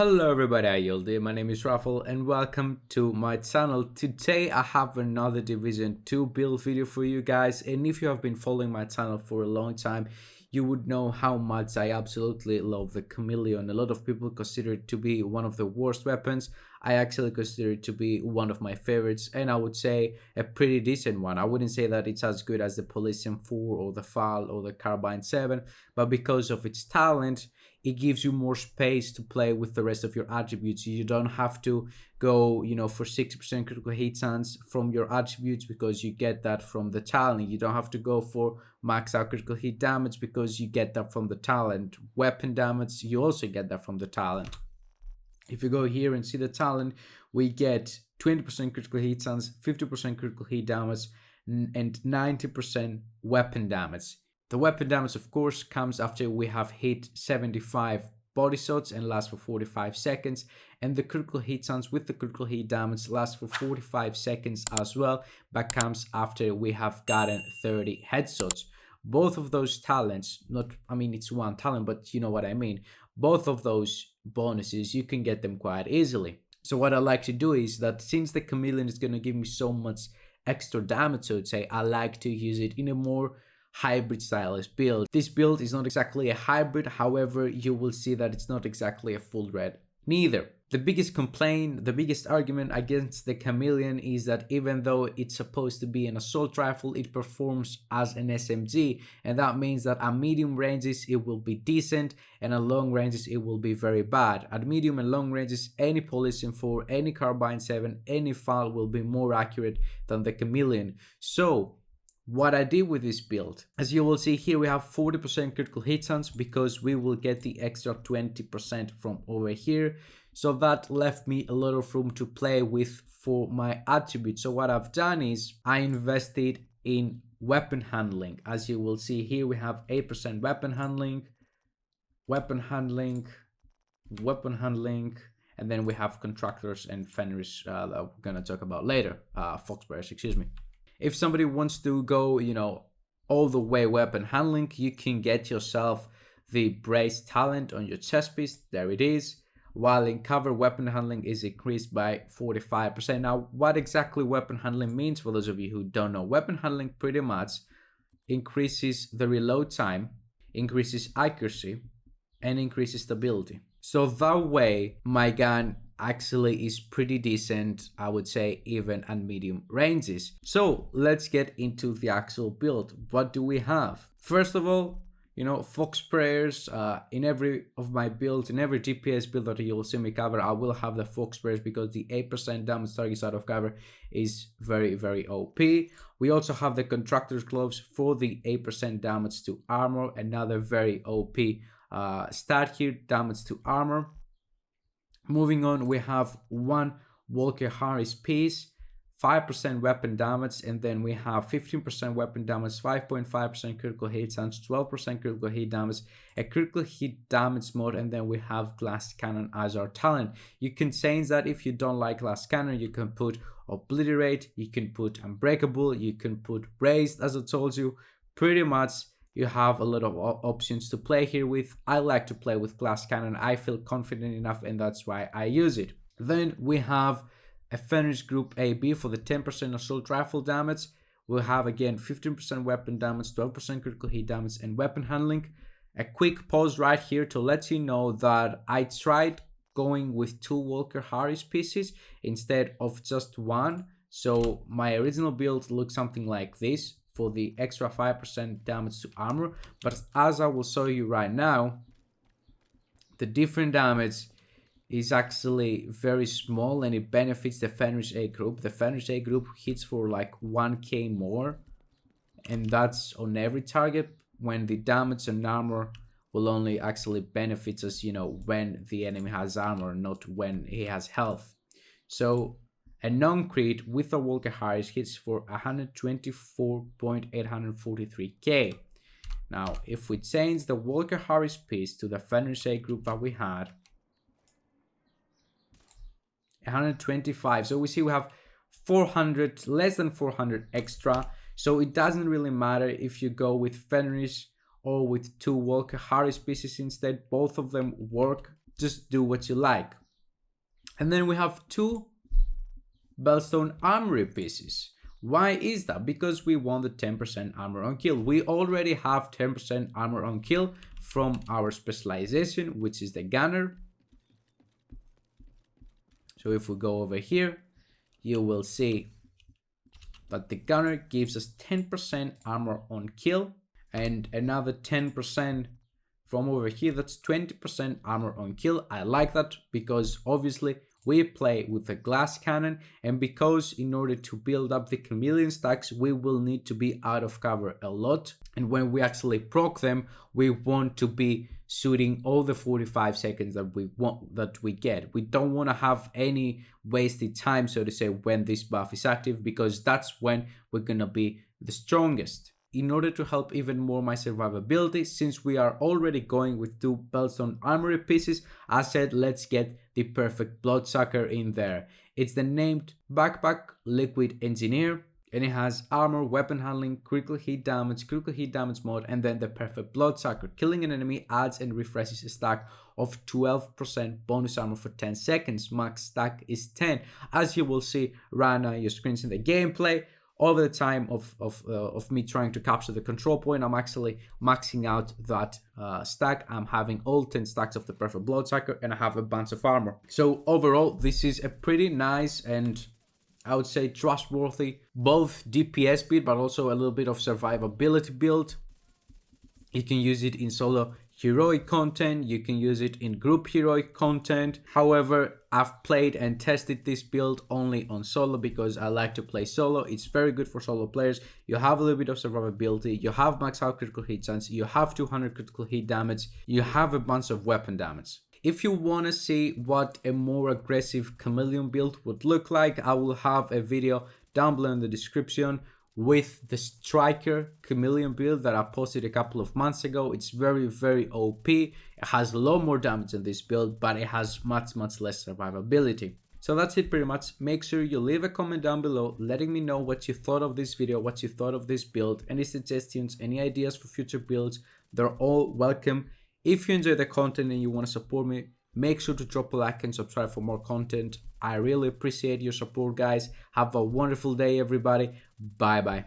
Hello everybody, I yield. My name is Raffle and welcome to my channel. Today I have another Division 2 build video for you guys, and if you have been following my channel for a long time, you would know how much I absolutely love the Chameleon. A lot of people consider it to be one of the worst weapons. I actually consider it to be one of my favorites, and I would say a pretty decent one. I wouldn't say that it's as good as the Police 4 or the FAL or the Carbine 7, but because of its talent, it gives you more space to play with the rest of your attributes. You don't have to go, for 60% critical hit chance from your attributes because you get that from the talent. You don't have to go for max out critical hit damage because you get that from the talent. Weapon damage, you also get that from the talent. If you go here and see the talent, we get 20% critical hit chance, 50% critical hit damage, and 90% weapon damage. The weapon damage, of course, comes after we have hit 75 body shots and lasts for 45 seconds. And the critical hit chance with the critical hit damage lasts for 45 seconds as well, but comes after we have gotten 30 headshots. Both of those talents, it's one talent, but you know what I mean. Both of those bonuses, you can get them quite easily. So what I like to do is that since the Chameleon is going to give me so much extra damage, so to say, I like to use it in a more hybrid stylist build. This build is not exactly a hybrid, however, you will see that it's not exactly a full red neither. The biggest complaint, the biggest argument against the Chameleon is that even though it's supposed to be an assault rifle, it performs as an SMG, and that means that at medium ranges it will be decent and at long ranges it will be very bad. At medium and long ranges, any Police 4, any Carbine 7, any FAL will be more accurate than the Chameleon. So what I did with this build, as you will see here, we have 40% critical hit chance because we will get the extra 20% from over here. So that left me a lot of room to play with for my attributes. So what I've done is I invested in weapon handling. As you will see here, we have 8% weapon handling, and then we have contractors and Fenris that we're gonna talk about later, Fox Bears, excuse me. If somebody wants to go, all the way weapon handling, you can get yourself the brace talent on your chest piece. There it is. While in cover, weapon handling is increased by 45%. Now, what exactly weapon handling means, for those of you who don't know, weapon handling pretty much increases the reload time, increases accuracy, and increases stability. So that way, my gun actually is pretty decent, I would say, even at medium ranges. So let's get into the actual build. What do we have? First of all, Fox prayers. In every of my builds, in every DPS build that you'll see me cover, I will have the Fox prayers because the 8% damage targets out of cover is very, very OP. We also have the contractor's gloves for the 8% damage to armor, another very OP stat here, damage to armor. Moving on, we have one Walker Harris piece, 5% weapon damage, and then we have 15% weapon damage, 5.5% critical hit chance, 12% critical hit damage, a critical hit damage mode, and then we have glass cannon as our talent. You can change that. If you don't like glass cannon, you can put obliterate, you can put unbreakable, you can put raised. As I told you, pretty much you have a lot of options to play here with. I like to play with glass cannon. I feel confident enough, and that's why I use it. Then we have a Fenris Group AB for the 10% assault rifle damage. We'll have again 15% weapon damage, 12% critical hit damage, and weapon handling. A quick pause right here to let you know that I tried going with 2 Walker Harris pieces instead of just one. So my original build looks something like this for the extra 5% damage to armor. But as I will show you right now, the different damage is actually very small and it benefits the Fenris A group. The Fenris A group hits for like 1k more, and that's on every target, when the damage and armor will only actually benefit us, when the enemy has armor, not when he has health. So a non-crit with a Walker Harris hits for 124.843k. Now, if we change the Walker Harris piece to the Fenris A group that we had, 125. So we see we have 400, less than 400 extra. So it doesn't really matter if you go with Fenris or with 2 Walker Harris pieces instead. Both of them work just do what you like. And then we have 2 Bellstone Armory pieces. Why is that? Because we want the 10% armor on kill. We already have 10% armor on kill from our specialization, which is the Gunner. So if we go over here, you will see that the Gunner gives us 10% armor on kill, and another 10% from over here, that's 20% armor on kill. I like that because obviously we play with a glass cannon, and because in order to build up the Chameleon stacks, we will need to be out of cover a lot. And when we actually proc them, we want to be shooting all the 45 seconds that we get. We don't want to have any wasted time, so to say, when this buff is active, because that's when we're gonna be the strongest. In order to help even more my survivability, since we are already going with 2 Bellstone Armory pieces, I said let's get the perfect Bloodsucker in there. It's the named Backpack Liquid Engineer, and it has armor, weapon handling, critical hit damage mode, and then the perfect Bloodsucker. Killing an enemy adds and refreshes a stack of 12% bonus armor for 10 seconds. Max stack is 10. As you will see right now on your screens in the gameplay, over the time of me trying to capture the control point, I'm actually maxing out that stack. I'm having all 10 stacks of the perfect Bloodsucker, and I have a bunch of armor. So overall, this is a pretty nice and I would say trustworthy both DPS build, but also a little bit of survivability build. You can use it in solo heroic content, you can use it in group heroic content. However, I've played and tested this build only on solo because I like to play solo. It's very good for solo players. You have a little bit of survivability, you have max out critical hit chance, you have 200 critical hit damage, you have a bunch of weapon damage. If you want to see what a more aggressive Chameleon build would look like, I will have a video down below in the description with the Striker Chameleon build that I posted a couple of months ago. It's very OP. It has a lot more damage than this build, but it has much less survivability. So that's it pretty much. Make sure you leave a comment down below letting me know what you thought of this video, what you thought of this build, any suggestions, any ideas for future builds. They're all welcome. If you enjoy the content and you want to support me, make sure to drop a like and subscribe for more content. I really appreciate your support, guys. Have a wonderful day, everybody. Bye bye.